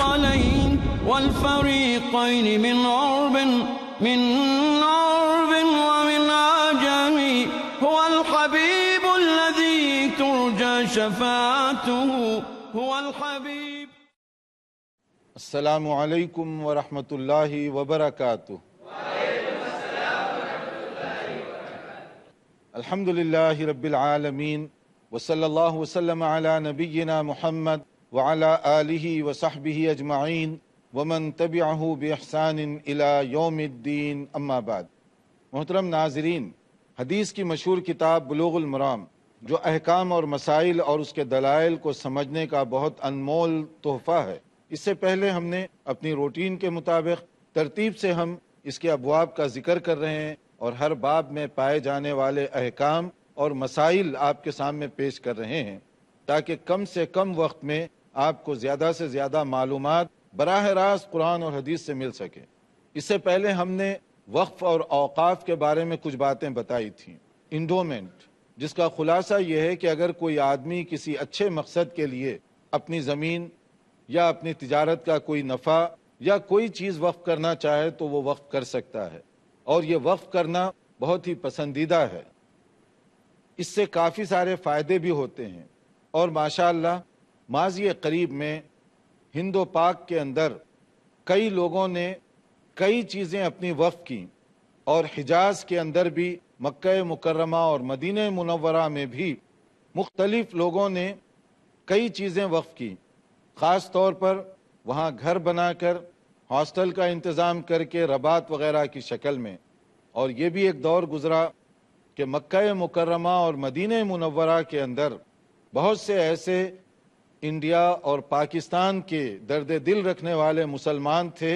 الثقلين والفريقين من عرب ومن عجم هو الحبيب الذي ترجى شفاعته هو الحبيب. السلام علیکم ورحمۃ اللہ وبرکاتہ. الحمد للہ رب العالمین وصلی اللہ وسلم علی نبینا محمد وعلی آلہ وصحبہ اجمعین ومن تبعہ باحسان الی یوم الدین، اما بعد. محترم ناظرین، حدیث کی مشہور کتاب بلوغ المرام جو احکام اور مسائل اور اس کے دلائل کو سمجھنے کا بہت انمول تحفہ ہے، اس سے پہلے ہم نے اپنی روٹین کے مطابق ترتیب سے ہم اس کے ابواب کا ذکر کر رہے ہیں اور ہر باب میں پائے جانے والے احکام اور مسائل آپ کے سامنے پیش کر رہے ہیں تاکہ کم سے کم وقت میں آپ کو زیادہ سے زیادہ معلومات براہ راست قرآن اور حدیث سے مل سکے. اس سے پہلے ہم نے وقف اور اوقاف کے بارے میں کچھ باتیں بتائی تھیں. انڈومنٹ، جس کا خلاصہ یہ ہے کہ اگر کوئی آدمی کسی اچھے مقصد کے لیے اپنی زمین یا اپنی تجارت کا کوئی نفع یا کوئی چیز وقف کرنا چاہے تو وہ وقف کر سکتا ہے، اور یہ وقف کرنا بہت ہی پسندیدہ ہے. اس سے کافی سارے فائدے بھی ہوتے ہیں، اور ماشاءاللہ ماضی قریب میں ہند و پاک کے اندر کئی لوگوں نے کئی چیزیں اپنی وقف کی، اور حجاز کے اندر بھی، مکہ مکرمہ اور مدینہ منورہ میں بھی مختلف لوگوں نے کئی چیزیں وقف کی. خاص طور پر وہاں گھر بنا کر، ہاسٹل کا انتظام کر کے، رباط وغیرہ کی شکل میں. اور یہ بھی ایک دور گزرا کہ مکہ مکرمہ اور مدینہ منورہ کے اندر بہت سے ایسے انڈیا اور پاکستان کے درد دل رکھنے والے مسلمان تھے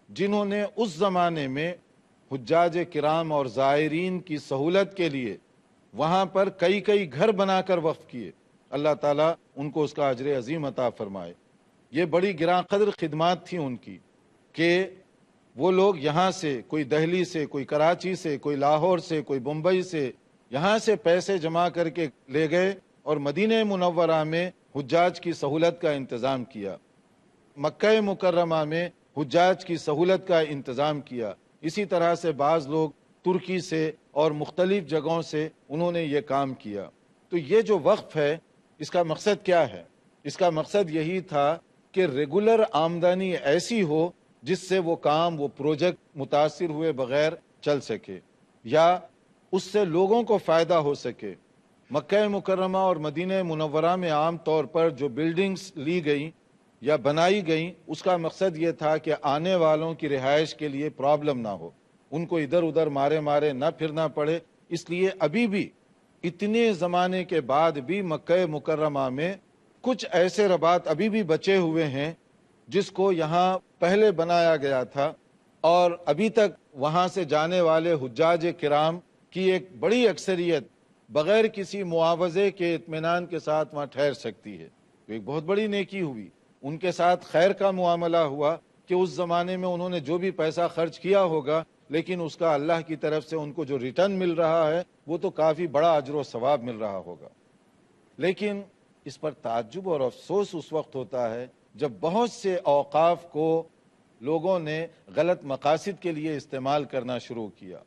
جنہوں نے اس زمانے میں حجاج کرام اور زائرین کی سہولت کے لیے وہاں پر کئی گھر بنا کر وقف کیے. اللہ تعالیٰ ان کو اس کا اجر عظیم عطا فرمائے. یہ بڑی گراں قدر خدمات تھیں ان کی کہ وہ لوگ یہاں سے، کوئی دہلی سے، کوئی کراچی سے، کوئی لاہور سے، کوئی بمبئی سے، یہاں سے پیسے جمع کر کے لے گئے اور مدینہ منورہ میں حجاج کی سہولت کا انتظام کیا، مکہ مکرمہ میں حجاج کی سہولت کا انتظام کیا. اسی طرح سے بعض لوگ ترکی سے اور مختلف جگہوں سے انہوں نے یہ کام کیا. تو یہ جو وقف ہے، اس کا مقصد کیا ہے؟ اس کا مقصد یہی تھا کہ ریگولر آمدنی ایسی ہو جس سے وہ کام، وہ پروجیکٹ متاثر ہوئے بغیر چل سکے، یا اس سے لوگوں کو فائدہ ہو سکے. مکہ مکرمہ اور مدینہ منورہ میں عام طور پر جو بلڈنگز لی گئیں یا بنائی گئیں، اس کا مقصد یہ تھا کہ آنے والوں کی رہائش کے لیے پرابلم نہ ہو، ان کو ادھر ادھر مارے نہ پھرنا پڑے. اس لیے ابھی بھی اتنے زمانے کے بعد بھی مکہ مکرمہ میں کچھ ایسے رباط ابھی بھی بچے ہوئے ہیں جس کو یہاں پہلے بنایا گیا تھا، اور ابھی تک وہاں سے جانے والے حجاج کرام کی ایک بڑی اکثریت بغیر کسی معاوضے کے اطمینان کے ساتھ وہاں ٹھہر سکتی ہے. تو ایک بہت بڑی نیکی ہوئی، ان کے ساتھ خیر کا معاملہ ہوا کہ اس زمانے میں انہوں نے جو بھی پیسہ خرچ کیا ہوگا، لیکن اس کا اللہ کی طرف سے ان کو جو ریٹرن مل رہا ہے وہ تو کافی بڑا اجر و ثواب مل رہا ہوگا. لیکن اس پر تعجب اور افسوس اس وقت ہوتا ہے جب بہت سے اوقاف کو لوگوں نے غلط مقاصد کے لیے استعمال کرنا شروع کیا.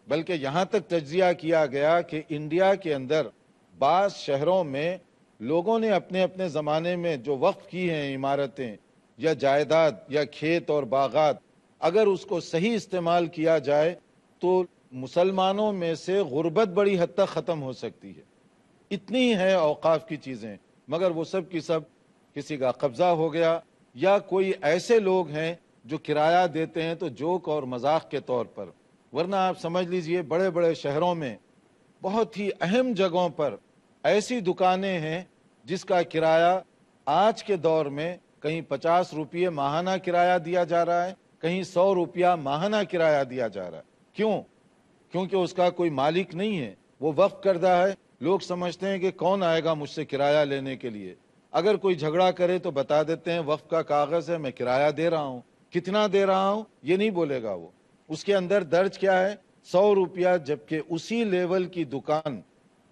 بلکہ یہاں تک تجزیہ کیا گیا کہ انڈیا کے اندر بعض شہروں میں لوگوں نے اپنے اپنے زمانے میں جو وقف کی ہیں عمارتیں یا جائیداد یا کھیت اور باغات، اگر اس کو صحیح استعمال کیا جائے تو مسلمانوں میں سے غربت بڑی حد تک ختم ہو سکتی ہے. اتنی ہے اوقاف کی چیزیں، مگر وہ سب کی سب کسی کا قبضہ ہو گیا، یا کوئی ایسے لوگ ہیں جو کرایہ دیتے ہیں تو جوک اور مذاق کے طور پر. ورنہ آپ سمجھ لیجئے بڑے بڑے شہروں میں بہت ہی اہم جگہوں پر ایسی دکانیں ہیں جس کا کرایہ آج کے دور میں کہیں 50 روپے ماہانہ کرایہ دیا جا رہا ہے، کہیں 100 روپیہ ماہانہ کرایہ دیا جا رہا ہے. کیوں؟ کیونکہ اس کا کوئی مالک نہیں ہے، وہ وقف کردہ ہے. لوگ سمجھتے ہیں کہ کون آئے گا مجھ سے کرایہ لینے کے لیے. اگر کوئی جھگڑا کرے تو بتا دیتے ہیں وقف کا کاغذ ہے، میں کرایہ دے رہا ہوں. کتنا دے رہا ہوں یہ نہیں بولے گا وہ. اس کے اندر درج کیا ہے؟ 100 روپیہ. جبکہ اسی لیول کی دکان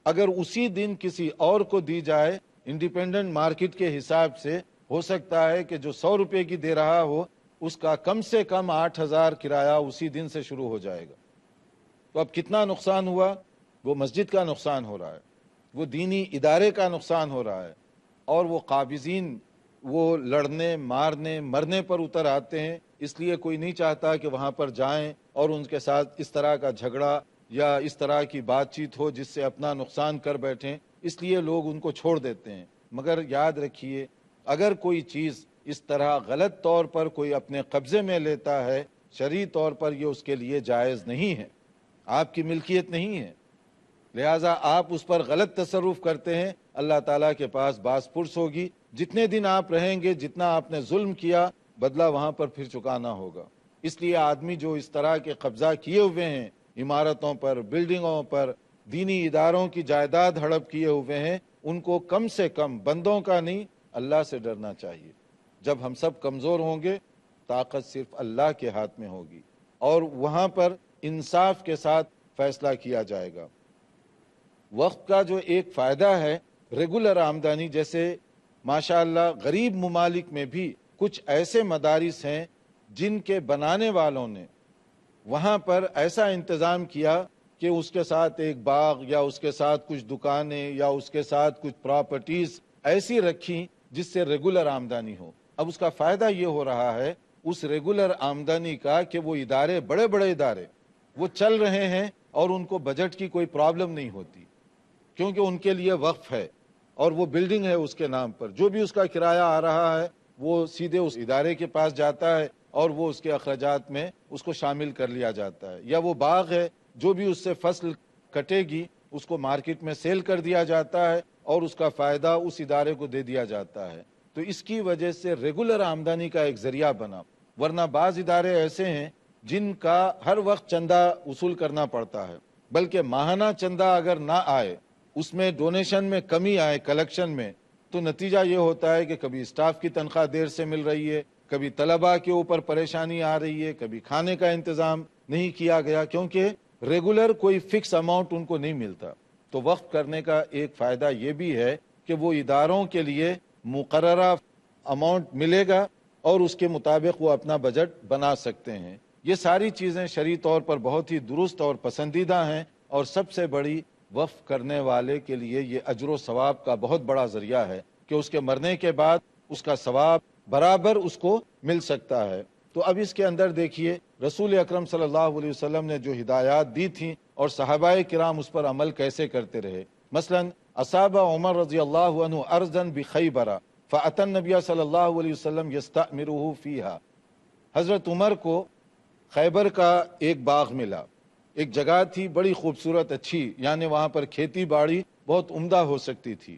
اگر اسی دن کسی اور کو دی جائے انڈیپینڈنٹ مارکیٹ کے حساب سے ہو سکتا ہے کہ جو 100 روپے کی دے رہا ہو اس کا کم سے کم 8,000 کرایہ اسی دن سے شروع ہو جائے گا. تو اب کتنا نقصان ہوا؟ وہ مسجد کا نقصان ہو رہا ہے، وہ دینی ادارے کا نقصان ہو رہا ہے، اور وہ قابضین وہ لڑنے مارنے مرنے پر اتر آتے ہیں. اس لیے کوئی نہیں چاہتا کہ وہاں پر جائیں اور ان کے ساتھ اس طرح کا جھگڑا یا اس طرح کی بات چیت ہو جس سے اپنا نقصان کر بیٹھیں، اس لیے لوگ ان کو چھوڑ دیتے ہیں. مگر یاد رکھیے، اگر کوئی چیز اس طرح غلط طور پر کوئی اپنے قبضے میں لیتا ہے، شرعی طور پر یہ اس کے لیے جائز نہیں ہے، آپ کی ملکیت نہیں ہے، لہٰذا آپ اس پر غلط تصرف کرتے ہیں، اللہ تعالیٰ کے پاس باز پرس ہوگی. جتنے دن آپ رہیں گے، جتنا آپ نے ظلم کیا، بدلہ وہاں پر پھر چکانا ہوگا. اس لیے آدمی جو اس طرح کے قبضہ کیے ہوئے ہیں عمارتوں پر، بلڈنگوں پر، دینی اداروں کی جائیداد ہڑپ کیے ہوئے ہیں، ان کو کم سے کم بندوں کا نہیں اللہ سے ڈرنا چاہیے. جب ہم سب کمزور ہوں گے، طاقت صرف اللہ کے ہاتھ میں ہوگی، اور وہاں پر انصاف کے ساتھ فیصلہ کیا جائے گا. وقت کا جو ایک فائدہ ہے، ریگولر آمدنی، جیسے ماشاءاللہ غریب ممالک میں بھی کچھ ایسے مدارس ہیں جن کے بنانے والوں نے وہاں پر ایسا انتظام کیا کہ اس کے ساتھ ایک باغ یا اس کے ساتھ کچھ دکانیں یا اس کے ساتھ کچھ پراپرٹیز ایسی رکھی جس سے ریگولر آمدنی ہو. اب اس کا فائدہ یہ ہو رہا ہے اس ریگولر آمدنی کا کہ وہ ادارے، بڑے بڑے ادارے وہ چل رہے ہیں اور ان کو بجٹ کی کوئی پرابلم نہیں ہوتی، کیونکہ ان کے لیے وقف ہے اور وہ بلڈنگ ہے اس کے نام پر. جو بھی اس کا کرایہ آ رہا ہے وہ سیدھے اس ادارے کے پاس جاتا ہے اور وہ اس کے اخراجات میں اس کو شامل کر لیا جاتا ہے. یا وہ باغ ہے، جو بھی اس سے فصل کٹے گی اس کو مارکیٹ میں سیل کر دیا جاتا ہے اور اس کا فائدہ اس ادارے کو دے دیا جاتا ہے. تو اس کی وجہ سے ریگولر آمدنی کا ایک ذریعہ بنا. ورنہ بعض ادارے ایسے ہیں جن کا ہر وقت چندہ وصول کرنا پڑتا ہے، بلکہ ماہانہ چندہ اگر نہ آئے، اس میں ڈونیشن میں کمی آئے کلیکشن میں، تو نتیجہ یہ ہوتا ہے کہ کبھی اسٹاف کی تنخواہ دیر سے مل رہی ہے، کبھی طلباء کے اوپر پریشانی آ رہی ہے، کبھی کھانے کا انتظام نہیں کیا گیا، کیونکہ ریگولر کوئی فکس اماؤنٹ ان کو نہیں ملتا. تو وقف کرنے کا ایک فائدہ یہ بھی ہے کہ وہ اداروں کے لیے مقررہ اماؤنٹ ملے گا اور اس کے مطابق وہ اپنا بجٹ بنا سکتے ہیں. یہ ساری چیزیں شرعی طور پر بہت ہی درست اور پسندیدہ ہیں، اور سب سے بڑی وقف کرنے والے کے لیے یہ اجر و ثواب کا بہت بڑا ذریعہ ہے کہ اس کے مرنے کے بعد اس کا ثواب برابر اس کو مل سکتا ہے. تو اب اس کے اندر دیکھیے رسول اکرم صلی اللہ علیہ وسلم نے جو ہدایات دی تھیں اور صحابہ کرام اس پر عمل کیسے کرتے رہے. مثلا اصاب عمر رضی اللہ عنہ ارضا بخیبر فأتى النبی صلی اللہ علیہ وسلم یستأمرہ فیہا. حضرت عمر کو خیبر کا ایک باغ ملا، ایک جگہ تھی بڑی خوبصورت اچھی، یعنی وہاں پر کھیتی باڑی بہت عمدہ ہو سکتی تھی.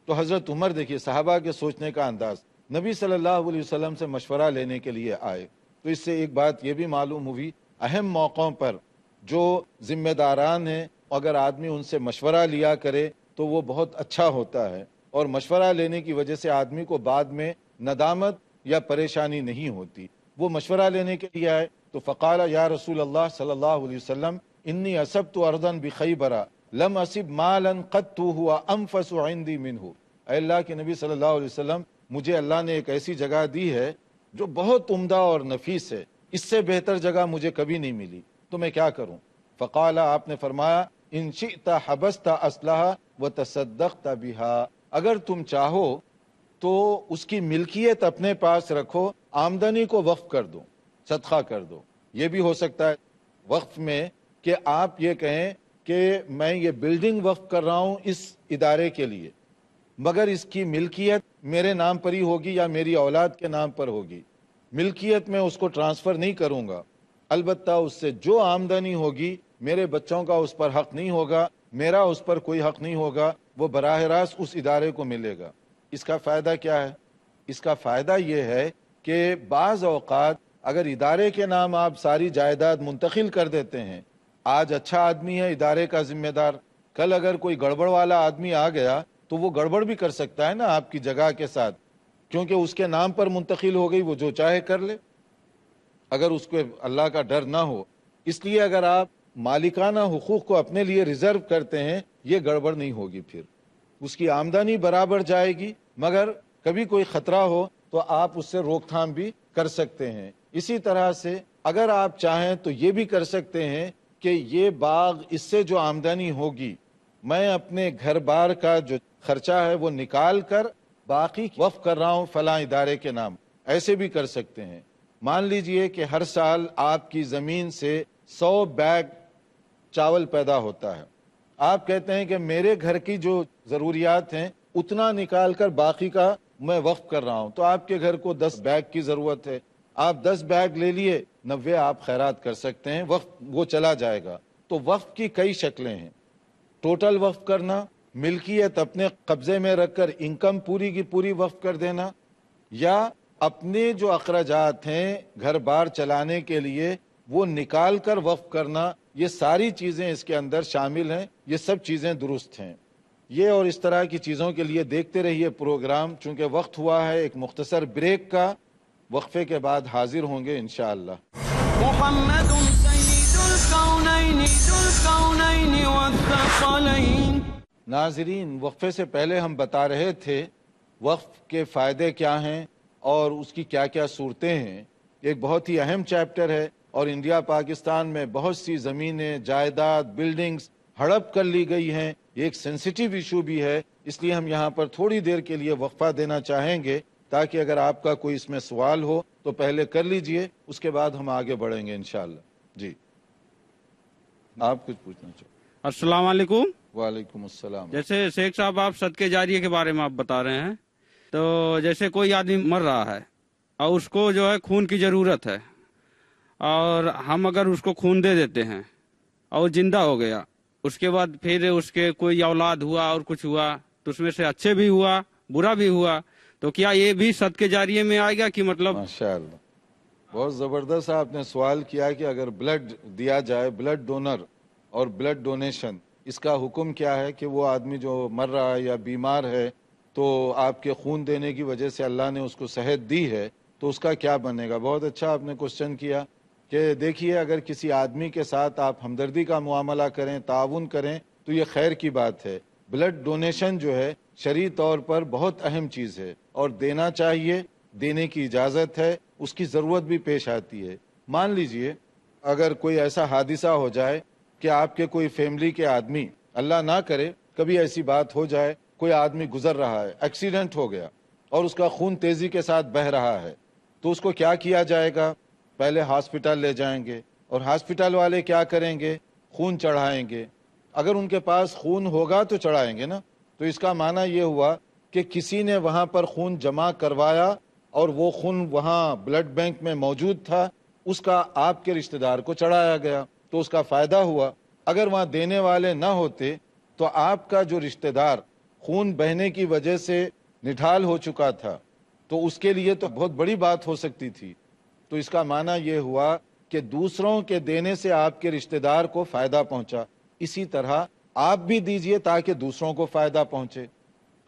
تو حضرت عمر دیکھیے صحابہ کے سوچنے کا انداز، نبی صلی اللہ علیہ وسلم سے مشورہ لینے کے لیے آئے. تو اس سے ایک بات یہ بھی معلوم ہوئی، اہم موقعوں پر جو ذمہ داران ہیں اگر آدمی ان سے مشورہ لیا کرے تو وہ بہت اچھا ہوتا ہے، اور مشورہ لینے کی وجہ سے آدمی کو بعد میں ندامت یا پریشانی نہیں ہوتی. وہ مشورہ لینے کے لیے آئے تو فقال یا رسول اللہ صلی اللہ علیہ وسلم انی اصبت ارضا بخیبر لم اصب مالا قد هو انفس عندي منه. اے اللہ کے نبی صلی اللہ علیہ وسلم، مجھے اللہ نے ایک ایسی جگہ دی ہے جو بہت عمدہ اور نفیس ہے، اس سے بہتر جگہ مجھے کبھی نہیں ملی، تو میں کیا کروں؟ فقال، آپ نے فرمایا ان شئت حبست اصلها وتصدقت بها. اگر تم چاہو تو اس کی ملکیت اپنے پاس رکھو، آمدنی کو وقف کر دو، صدقہ کر دو. یہ بھی ہو سکتا ہے وقف میں کہ آپ یہ کہیں کہ میں یہ بلڈنگ وقف کر رہا ہوں اس ادارے کے لیے، مگر اس کی ملکیت میرے نام پر ہی ہوگی یا میری اولاد کے نام پر ہوگی، ملکیت میں اس کو ٹرانسفر نہیں کروں گا، البتہ اس سے جو آمدنی ہوگی میرے بچوں کا اس پر حق نہیں ہوگا، میرا اس پر کوئی حق نہیں ہوگا، وہ براہ راست اس ادارے کو ملے گا. اس کا فائدہ کیا ہے؟ اس کا فائدہ یہ ہے کہ بعض اوقات اگر ادارے کے نام آپ ساری جائیداد منتقل کر دیتے ہیں، آج اچھا آدمی ہے ادارے کا ذمہ دار، کل اگر کوئی گڑبڑ والا آدمی آ گیا تو وہ گڑبڑ بھی کر سکتا ہے نا آپ کی جگہ کے ساتھ، کیونکہ اس کے نام پر منتقل ہو گئی، وہ جو چاہے کر لے اگر اس کو اللہ کا ڈر نہ ہو. اس لیے اگر آپ مالکانہ حقوق کو اپنے لیے ریزرو کرتے ہیں، یہ گڑبڑ نہیں ہوگی، پھر اس کی آمدنی برابر جائے گی، مگر کبھی کوئی خطرہ ہو تو آپ اس سے روک تھام بھی کر سکتے ہیں۔ اسی طرح سے اگر آپ چاہیں تو یہ بھی کر سکتے ہیں کہ یہ باغ، اس سے جو آمدنی ہوگی میں اپنے گھر بار کا جو خرچہ ہے وہ نکال کر باقی وقف کر رہا ہوں فلاں ادارے کے نام، ایسے بھی کر سکتے ہیں۔ مان لیجئے کہ ہر سال آپ کی زمین سے 100 بیگ چاول پیدا ہوتا ہے، آپ کہتے ہیں کہ میرے گھر کی جو ضروریات ہیں اتنا نکال کر باقی کا میں وقف کر رہا ہوں، تو آپ کے گھر کو 10 بیگ کی ضرورت ہے، آپ 10 بیگ لے لیے، 90 آپ خیرات کر سکتے ہیں، وقف وہ چلا جائے گا۔ تو وقف کی کئی شکلیں ہیں، ٹوٹل وقف کرنا، ملکیت اپنے قبضے میں رکھ کر انکم پوری کی پوری وقف کر دینا، یا اپنے جو اخراجات ہیں گھر بار چلانے کے لیے وہ نکال کر وقف کرنا، یہ ساری چیزیں اس کے اندر شامل ہیں، یہ سب چیزیں درست ہیں۔ یہ اور اس طرح کی چیزوں کے لیے دیکھتے رہیے پروگرام، چونکہ وقت ہوا ہے ایک مختصر بریک کا، وقفے کے بعد حاضر ہوں گے انشاءاللہ۔ محمد سید الکونین والثقلین۔ ناظرین، وقفے سے پہلے ہم بتا رہے تھے وقف کے فائدے کیا ہیں اور اس کی کیا کیا صورتیں ہیں۔ ایک بہت ہی اہم چیپٹر ہے، اور انڈیا پاکستان میں بہت سی زمینیں، جائیداد، بلڈنگز ہڑپ کر لی گئی ہیں، یہ ایک سینسیٹیو ایشو بھی ہے، اس لیے ہم یہاں پر تھوڑی دیر کے لیے وقفہ دینا چاہیں گے، تاکہ اگر آپ کا کوئی اس میں سوال ہو تو پہلے کر لیجئے، اس کے بعد ہم آگے بڑھیں گے انشاءاللہ۔ جی، آپ کچھ پوچھنا چاہتے؟ السلام علیکم۔ وعلیکم السلام۔ جیسے شیخ صاحب آپ صدقے جاریہ کے بارے میں آپ بتا رہے ہیں، تو جیسے کوئی آدمی مر رہا ہے اور اس کو جو ہے خون کی ضرورت ہے، اور ہم اگر اس کو خون دے دیتے ہیں اور زندہ ہو گیا، اس کے بعد پھر اس کے کوئی اولاد ہوا اور کچھ ہوا، تو اس میں سے اچھے بھی ہوا برا بھی ہوا، تو کیا یہ بھی صدقے جاریہ میں آئے گا کہ مطلب؟ ماشاءاللہ، بہت زبردست آپ نے سوال کیا کہ اگر بلڈ دیا جائے، بلڈ ڈونر اور بلڈ ڈونیشن، اس کا حکم کیا ہے کہ وہ آدمی جو مر رہا ہے یا بیمار ہے تو آپ کے خون دینے کی وجہ سے اللہ نے اس کو صحت دی ہے، تو اس کا کیا بنے گا؟ بہت اچھا آپ نے کوشچن کیا کہ دیکھیے، اگر کسی آدمی کے ساتھ آپ ہمدردی کا معاملہ کریں، تعاون کریں، تو یہ خیر کی بات ہے۔ بلڈ ڈونیشن جو ہے شرعی طور پر بہت اہم چیز ہے، اور دینا چاہیے، دینے کی اجازت ہے، اس کی ضرورت بھی پیش آتی ہے۔ مان لیجئے اگر کوئی ایسا حادثہ ہو جائے کہ آپ کے کوئی فیملی کے آدمی، اللہ نہ کرے کبھی ایسی بات ہو جائے، کوئی آدمی گزر رہا ہے، ایکسیڈنٹ ہو گیا اور اس کا خون تیزی کے ساتھ بہہ رہا ہے، تو اس کو کیا کیا جائے گا؟ پہلے ہاسپٹل لے جائیں گے، اور ہاسپٹل والے کیا کریں گے؟ خون چڑھائیں گے۔ اگر ان کے پاس خون ہوگا تو چڑھائیں گے نا، تو اس کا معنی یہ ہوا کہ کسی نے وہاں پر خون جمع کروایا اور وہ خون وہاں بلڈ بینک میں موجود تھا، اس کا آپ کے رشتہ دار کو چڑھایا گیا، تو اس کا فائدہ ہوا۔ اگر وہاں دینے والے نہ ہوتے تو آپ کا جو رشتہ دار خون بہنے کی وجہ سے نڈھال ہو چکا تھا، تو اس کے لیے تو بہت بڑی بات ہو سکتی تھی۔ تو اس کا معنی یہ ہوا کہ دوسروں کے دینے سے آپ کے رشتہ دار کو فائدہ پہنچا، اسی طرح آپ بھی دیجئے تاکہ دوسروں کو فائدہ پہنچے۔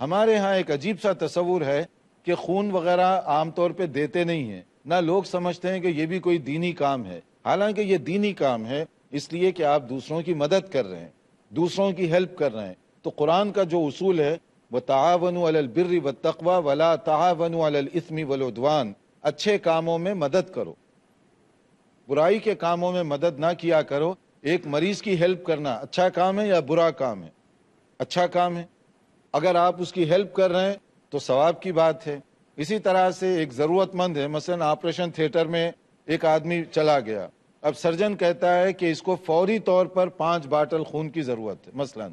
ہمارے ہاں ایک عجیب سا تصور ہے کہ خون وغیرہ عام طور پہ دیتے نہیں ہیں، نہ لوگ سمجھتے ہیں کہ یہ بھی کوئی دینی کام ہے، حالانکہ یہ دینی کام ہے، اس لیے کہ آپ دوسروں کی مدد کر رہے ہیں، دوسروں کی ہیلپ کر رہے ہیں۔ تو قرآن کا جو اصول ہے وَتَعَاوَنُوا عَلَى الْبِرِّ وَالتَّقْوَى وَلَا تَعَاوَنُوا عَلَى الْإِثْمِ وَالْعُدْوَانِ، اچھے کاموں میں مدد کرو، برائی کے کاموں میں مدد نہ کیا کرو۔ ایک مریض کی ہیلپ کرنا اچھا کام ہے یا برا کام ہے؟ اچھا کام ہے۔ اگر آپ اس کی ہیلپ کر رہے ہیں تو ثواب کی بات ہے۔ اسی طرح سے ایک ضرورت مند ہے، مثلا آپریشن تھیٹر میں ایک آدمی چلا گیا، اب سرجن کہتا ہے کہ اس کو فوری طور پر 5 باٹل خون کی ضرورت ہے، مثلا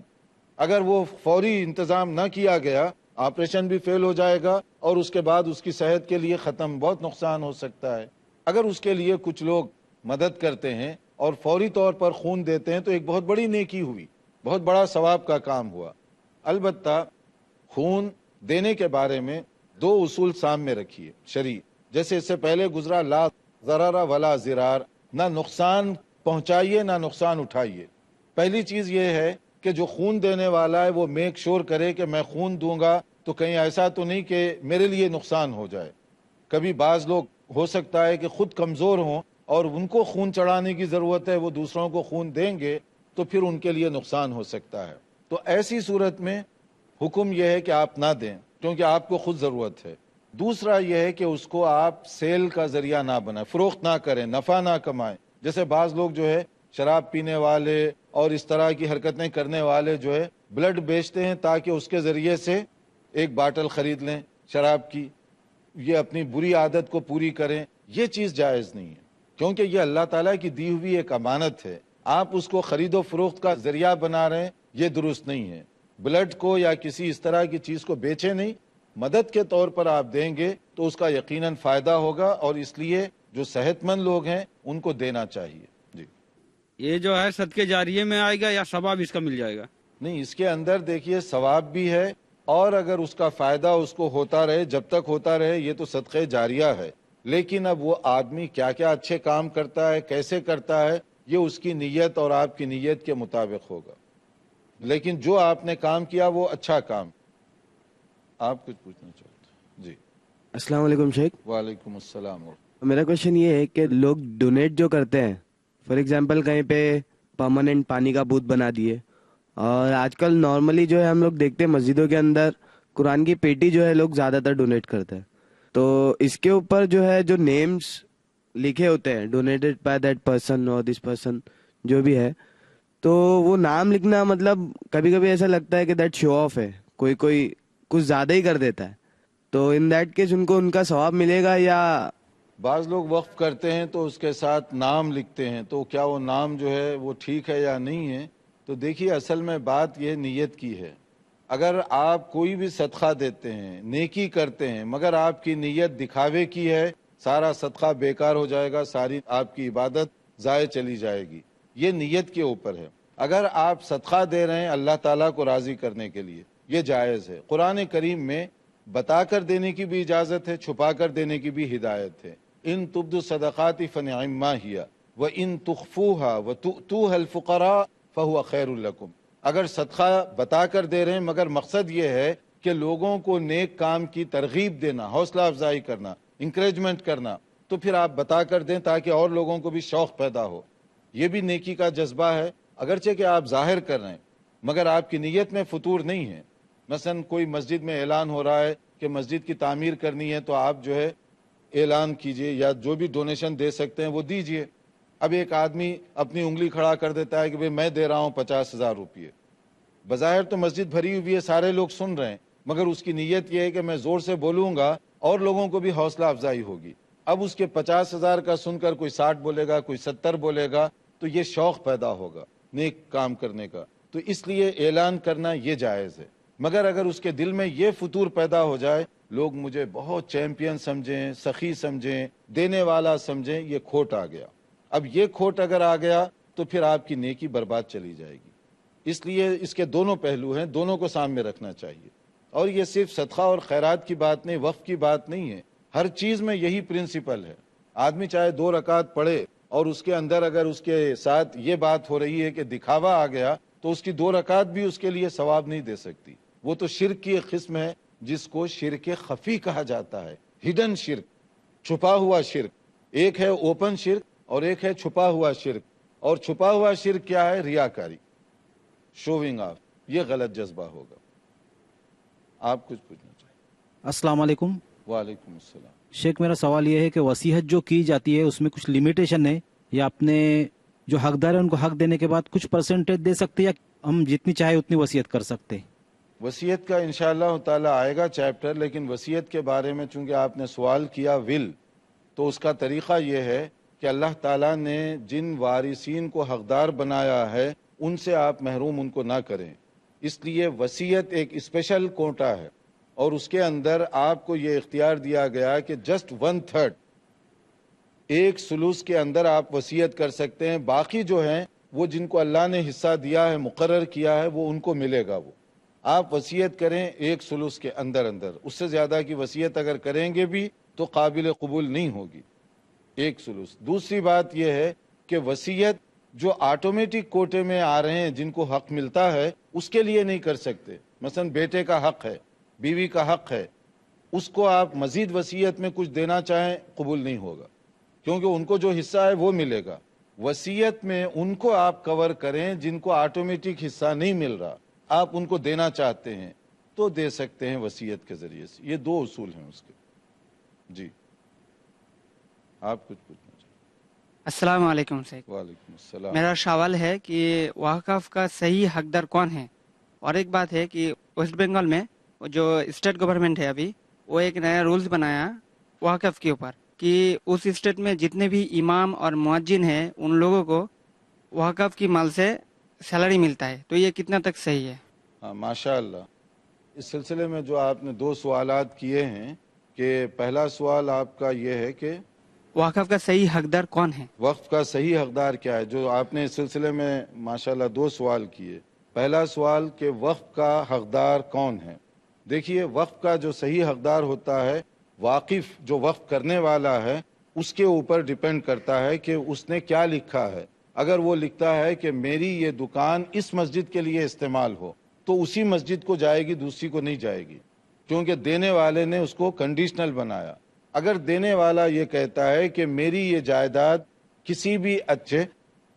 اگر وہ فوری انتظام نہ کیا گیا، آپریشن بھی فیل ہو جائے گا اور اس کے بعد اس کی صحت کے لیے ختم، بہت نقصان ہو سکتا ہے۔ اگر اس کے لیے کچھ لوگ مدد کرتے ہیں اور فوری طور پر خون دیتے ہیں تو ایک بہت بڑی نیکی ہوئی، بہت بڑا ثواب کا کام ہوا۔ البتہ خون دینے کے بارے میں 2 اصول سامنے رکھیے شرعی، جیسے اس سے پہلے گزرا لا ضرر ولا ضرار، نہ نقصان پہنچائیے نہ نقصان اٹھائیے۔ پہلی چیز یہ ہے کہ جو خون دینے والا ہے وہ میک شور کرے کہ میں خون دوں گا تو کہیں ایسا تو نہیں کہ میرے لیے نقصان ہو جائے۔ کبھی بعض لوگ ہو سکتا ہے کہ خود کمزور ہوں اور ان کو خون چڑھانے کی ضرورت ہے، وہ دوسروں کو خون دیں گے تو پھر ان کے لیے نقصان ہو سکتا ہے۔ تو ایسی صورت میں حکم یہ ہے کہ آپ نہ دیں۔ کیونکہ آپ کو خود ضرورت ہے. دوسرا یہ ہے کہ اس کو آپ سیل کا ذریعہ نہ بنائیں، فروخت نہ کریں، نفع نہ کمائیں. جیسے بعض لوگ جو ہے شراب پینے والے اور اس طرح کی حرکتیں کرنے والے جو ہے بلڈ بیچتے ہیں تاکہ اس کے ذریعے سے ایک باٹل خرید لیں شراب کی، یہ اپنی بری عادت کو پوری کریں. یہ چیز جائز نہیں ہے، کیونکہ یہ اللہ تعالیٰ کی دی ہوئی ایک امانت ہے. آپ اس کو خرید و فروخت کا ذریعہ بنا رہے ہیں، یہ درست نہیں ہے. بلڈ کو یا کسی اس طرح کی چیز کو بیچے نہیں، مدد کے طور پر آپ دیں گے تو اس کا یقیناً فائدہ ہوگا، اور اس لیے جو صحت مند لوگ ہیں ان کو دینا چاہیے. جی یہ جو ہے صدقے جاریے میں آئے گا یا ثواب اس کا مل جائے گا؟ نہیں، اس کے اندر دیکھیے ثواب بھی ہے، اور اگر اس کا فائدہ اس کو ہوتا رہے، جب تک ہوتا رہے، یہ تو صدقہ جاریہ ہے. لیکن اب وہ آدمی کیا کیا اچھے کام کرتا ہے، کیسے کرتا ہے، یہ اس کی نیت اور آپ کی نیت کے مطابق ہوگا. لیکن جو آپ نے کام کیا وہ اچھا کام. آپ کچھ پوچھنا چاہتے ہیں؟ جی السلام علیکم شیخ. وعلیکم السلام. میرا کوشچن یہ ہے کہ لوگ ڈونیٹ جو کرتے ہیں، فار ایگزامپل کہیں پہ پرماننٹ پانی کا بوت بنا دیے، اور آج کل نارملی جو ہے ہم لوگ دیکھتے ہیں مسجدوں کے اندر قرآن کی پیٹی جو ہے لوگ زیادہ تر ڈونیٹ کرتے ہیں. تو اس کے اوپر جو ہے جو نیمز لکھے ہوتے ہیں ڈونیٹڈ بائی دیٹ پرسن اور دس پرسن جو بھی ہے، تو وہ نام لکھنا مطلب کبھی کبھی ایسا لگتا ہے کہ دیٹ شو آف ہے، کوئی کچھ زیادہ ہی کر دیتا ہے. تو ان دیٹ کیس ان کو ان کا ثواب ملے گا یا؟ بعض لوگ وقف کرتے ہیں تو اس کے ساتھ نام لکھتے ہیں، تو کیا وہ نام جو ہے وہ ٹھیک ہے یا نہیں ہے؟ تو دیکھیے اصل میں بات یہ نیت کی ہے. اگر آپ کوئی بھی صدقہ دیتے ہیں، نیکی کرتے ہیں، مگر آپ کی نیت دکھاوے کی ہے، سارا صدقہ بیکار ہو جائے گا، ساری آپ کی عبادت ضائع چلی جائے گی. یہ نیت کے اوپر ہے. اگر آپ صدقہ دے رہے ہیں اللہ تعالیٰ کو راضی کرنے کے لیے، یہ جائز ہے. قرآن کریم میں بتا کر دینے کی بھی اجازت ہے، چھپا کر دینے کی بھی ہدایت ہے. ان تبدوا الصدقات فنعما ہی وان تخفوها وتؤتوها الفقراء فهو خیر لکم. اگر صدقہ بتا کر دے رہے ہیں مگر مقصد یہ ہے کہ لوگوں کو نیک کام کی ترغیب دینا، حوصلہ افزائی کرنا، انکریجمنٹ کرنا، تو پھر آپ بتا کر دیں تاکہ اور لوگوں کو بھی شوق پیدا ہو. یہ بھی نیکی کا جذبہ ہے، اگرچہ کہ آپ ظاہر کر رہے ہیں مگر آپ کی نیت میں فطور نہیں ہے. مثلا کوئی مسجد میں اعلان ہو رہا ہے کہ مسجد کی تعمیر کرنی ہے، تو آپ جو ہے اعلان کیجئے یا جو بھی ڈونیشن دے سکتے ہیں وہ دیجئے. اب ایک آدمی اپنی انگلی کھڑا کر دیتا ہے کہ میں دے رہا ہوں 50,000 روپیے. بظاہر تو مسجد بھری ہوئی ہے، سارے لوگ سن رہے ہیں، مگر اس کی نیت یہ ہے کہ میں زور سے بولوں گا اور لوگوں کو بھی حوصلہ افزائی ہوگی. اب اس کے 50,000 کا سن کر کوئی 60 بولے گا، کوئی 70 بولے گا، تو یہ شوق پیدا ہوگا نیک کام کرنے کا. تو اس لیے اعلان کرنا یہ جائز ہے. مگر اگر اس کے دل میں یہ فطور پیدا ہو جائے، لوگ مجھے بہت چیمپئن سمجھیں، سخی سمجھیں، دینے والا سمجھیں، یہ کھوٹ آ گیا. اب یہ کھوٹ اگر آ گیا تو پھر آپ کی نیکی برباد چلی جائے گی. اس لیے اس کے دونوں پہلو ہیں، دونوں کو سامنے رکھنا چاہیے. اور یہ صرف صدقہ اور خیرات کی بات نہیں، وقف کی بات نہیں ہے، ہر چیز میں یہی پرنسپل ہے. آدمی چاہے 2 رکعت پڑھے اور اس کے اندر اگر اس کے ساتھ یہ بات ہو رہی ہے کہ دکھاوا آ گیا، تو اس کی 2 رکعت بھی اس کے لیے ثواب نہیں دے سکتی. وہ تو شرک کی ایک قسم ہے جس کو شرک خفی کہا جاتا ہے، ہڈن شرک، چھپا ہوا شرک. ایک ہے اوپن شرک اور ایک ہے چھپا ہوا شرک. اور چھپا ہوا شرک کیا ہے؟ ریاکاری، شوونگ آف. یہ غلط جذبہ ہوگا. آپ کچھ پوچھنا چاہیے؟ السلام علیکم. وعلیکم السلام. شیخ میرا سوال یہ ہے کہ وصیت جو کی جاتی ہے اس میں کچھ لمیٹیشن ہے، یا اپنے جو حقدار ہیں ان کو حق دینے کے بعد کچھ پرسنٹیج دے سکتے، یا ہم جتنی چاہے اتنی وصیت کر سکتے؟ وصیت کا انشاءاللہ تعالی آئے گا چیپٹر، لیکن وصیت کے بارے میں چونکہ آپ نے سوال کیا ول، تو اس کا طریقہ یہ ہے کہ اللہ تعالیٰ نے جن وارثین کو حقدار بنایا ہے ان سے آپ محروم ان کو نہ کریں. اس لیے وصیت ایک اسپیشل کوٹا ہے، اور اس کے اندر آپ کو یہ اختیار دیا گیا کہ جسٹ 1/3، 1/3 کے اندر آپ وصیت کر سکتے ہیں. باقی جو ہیں وہ جن کو اللہ نے حصہ دیا ہے، مقرر کیا ہے، وہ ان کو ملے گا. وہ آپ وصیت کریں 1/3 کے اندر. اس سے زیادہ کی وصیت اگر کریں گے بھی تو قابل قبول نہیں ہوگی. 1/3. دوسری بات یہ ہے کہ وصیت جو آٹومیٹک کوٹے میں آ رہے ہیں جن کو حق ملتا ہے اس کے لیے نہیں کر سکتے. مثلا بیٹے کا حق ہے، بیوی کا حق ہے، اس کو آپ مزید وصیت میں کچھ دینا چاہیں قبول نہیں ہوگا، کیونکہ ان کو جو حصہ ہے وہ ملے گا. وصیت میں ان کو آپ کور کریں جن کو آٹومیٹک حصہ نہیں مل رہا، آپ ان کو دینا چاہتے ہیں. تو دے سکتے ہیں وصیت کے ذریعے سے. یہ 2 اصول ہیں اس کے. جی آپ کچھ پوچھنا چاہیں؟ السلام علیکم سید. وعلیکم السلام. میرا سوال ہے کہ وقف کا صحیح حقدار کون ہے؟ اور ایک بات ہے کہ ویسٹ بنگال میں جو اسٹیٹ گورنمنٹ ہے ابھی وہ ایک نیا رولز بنایا وقف کے اوپر کہ اس اسٹیٹ میں جتنے بھی امام اور مؤذن ہیں ان لوگوں کو وقف کی مال سے سیلری ملتا ہے. تو یہ کتنا تک صحیح ہے؟ ہاں ماشاء اللہ. اس سلسلے میں جو آپ نے 2 سوالات کیے ہیں کہ پہلا سوال آپ کا یہ ہے کہ وقف کا صحیح حقدار کون ہے؟ وقف کا صحیح حقدار کیا ہے. جو آپ نے اس سلسلے میں ماشاءاللہ 2 سوال کیے. پہلا سوال کہ وقف کا حقدار کون ہے. دیکھیے وقف کا جو صحیح حقدار ہوتا ہے واقف جو وقف کرنے والا ہے اس کے اوپر ڈیپینڈ کرتا ہے کہ اس نے کیا لکھا ہے. اگر وہ لکھتا ہے کہ میری یہ دکان اس مسجد کے لیے استعمال ہو تو اسی مسجد کو جائے گی, دوسری کو نہیں جائے گی, کیونکہ دینے والے نے اس کو کنڈیشنل بنایا. اگر دینے والا یہ کہتا ہے کہ میری یہ جائیداد کسی بھی اچھے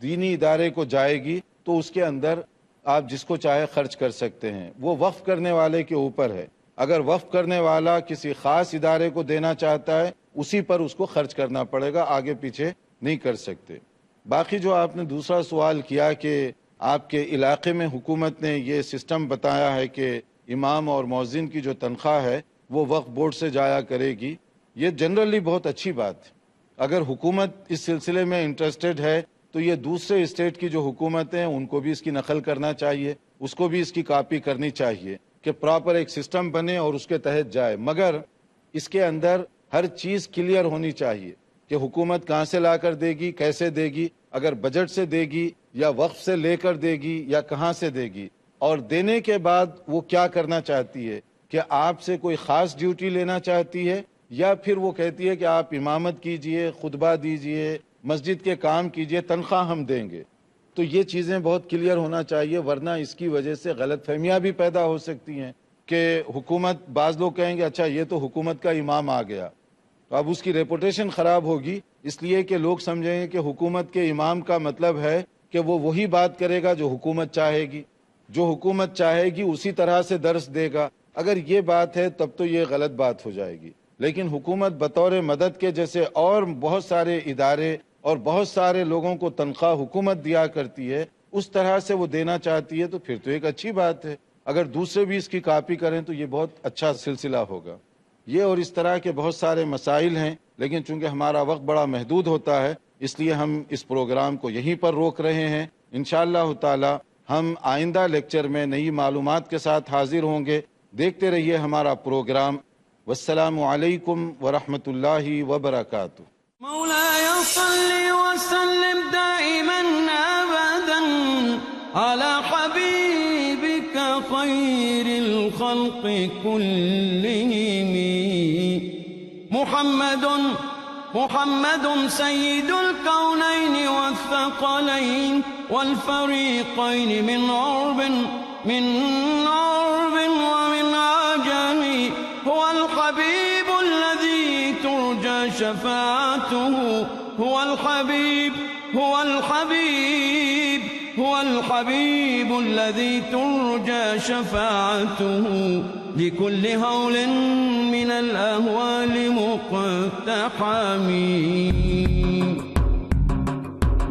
دینی ادارے کو جائے گی تو اس کے اندر آپ جس کو چاہے خرچ کر سکتے ہیں. وہ وقف کرنے والے کے اوپر ہے. اگر وقف کرنے والا کسی خاص ادارے کو دینا چاہتا ہے اسی پر اس کو خرچ کرنا پڑے گا, آگے پیچھے نہیں کر سکتے. باقی جو آپ نے دوسرا سوال کیا کہ آپ کے علاقے میں حکومت نے یہ سسٹم بتایا ہے کہ امام اور مؤذن کی جو تنخواہ ہے وہ وقف بورڈ سے جایا کرے گی, یہ جنرلی بہت اچھی بات ہے. اگر حکومت اس سلسلے میں انٹرسٹڈ ہے تو یہ دوسرے اسٹیٹ کی جو حکومتیں ہیں ان کو بھی اس کی نقل کرنا چاہیے, اس کو بھی اس کی کاپی کرنی چاہیے کہ پراپر ایک سسٹم بنے اور اس کے تحت جائے. مگر اس کے اندر ہر چیز کلیئر ہونی چاہیے کہ حکومت کہاں سے لا کر دے گی, کیسے دے گی, اگر بجٹ سے دے گی یا وقف سے لے کر دے گی یا کہاں سے دے گی, اور دینے کے بعد وہ کیا کرنا چاہتی ہے کہ آپ سے کوئی خاص ڈیوٹی لینا چاہتی ہے یا پھر وہ کہتی ہے کہ آپ امامت کیجئے, خطبہ دیجئے, مسجد کے کام کیجئے, تنخواہ ہم دیں گے. تو یہ چیزیں بہت کلیئر ہونا چاہیے, ورنہ اس کی وجہ سے غلط فہمیاں بھی پیدا ہو سکتی ہیں کہ حکومت, بعض لوگ کہیں گے اچھا یہ تو حکومت کا امام آ گیا, تو اب اس کی ریپوٹیشن خراب ہوگی, اس لیے کہ لوگ سمجھیں گے کہ حکومت کے امام کا مطلب ہے کہ وہ وہی بات کرے گا جو حکومت چاہے گی, جو حکومت چاہے گی اسی طرح سے درس دے گا. اگر یہ بات ہے تب تو یہ غلط بات ہو جائے گی. لیکن حکومت بطور مدد کے جیسے اور بہت سارے ادارے اور بہت سارے لوگوں کو تنخواہ حکومت دیا کرتی ہے, اس طرح سے وہ دینا چاہتی ہے تو پھر تو ایک اچھی بات ہے. اگر دوسرے بھی اس کی کاپی کریں تو یہ بہت اچھا سلسلہ ہوگا. یہ اور اس طرح کے بہت سارے مسائل ہیں, لیکن چونکہ ہمارا وقت بڑا محدود ہوتا ہے اس لیے ہم اس پروگرام کو یہیں پر روک رہے ہیں. انشاءاللہ تعالی ہم آئندہ لیکچر میں نئی معلومات کے ساتھ حاضر ہوں گے. دیکھتے رہیے ہمارا پروگرام. والسلام علیکم ورحمۃ اللہ وبرکاتہ. مولاي صل وسلم دائما أبدا على حبيبك خير الخلق كلهم محمد سيد الكونين والثقلين والفريقين من عرب ومن عجم هو الحبيب الذي ترجى شفاعته هو الحبيب الذي ترجى شفاعته لكل هول من الأهوال مقتحم.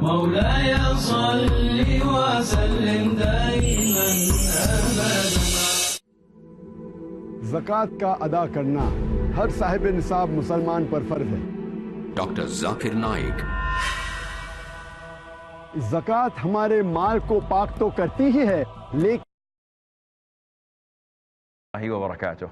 مولاي صل وسلم دائما أبدا. زکوٰۃ کا ادا کرنا ہر صاحب نصاب مسلمان پر فرض ہے. ڈاکٹر ذاکر نائک. زکوٰۃ ہمارے مال کو پاک تو کرتی ہی ہے لیکن وبرکاتہ.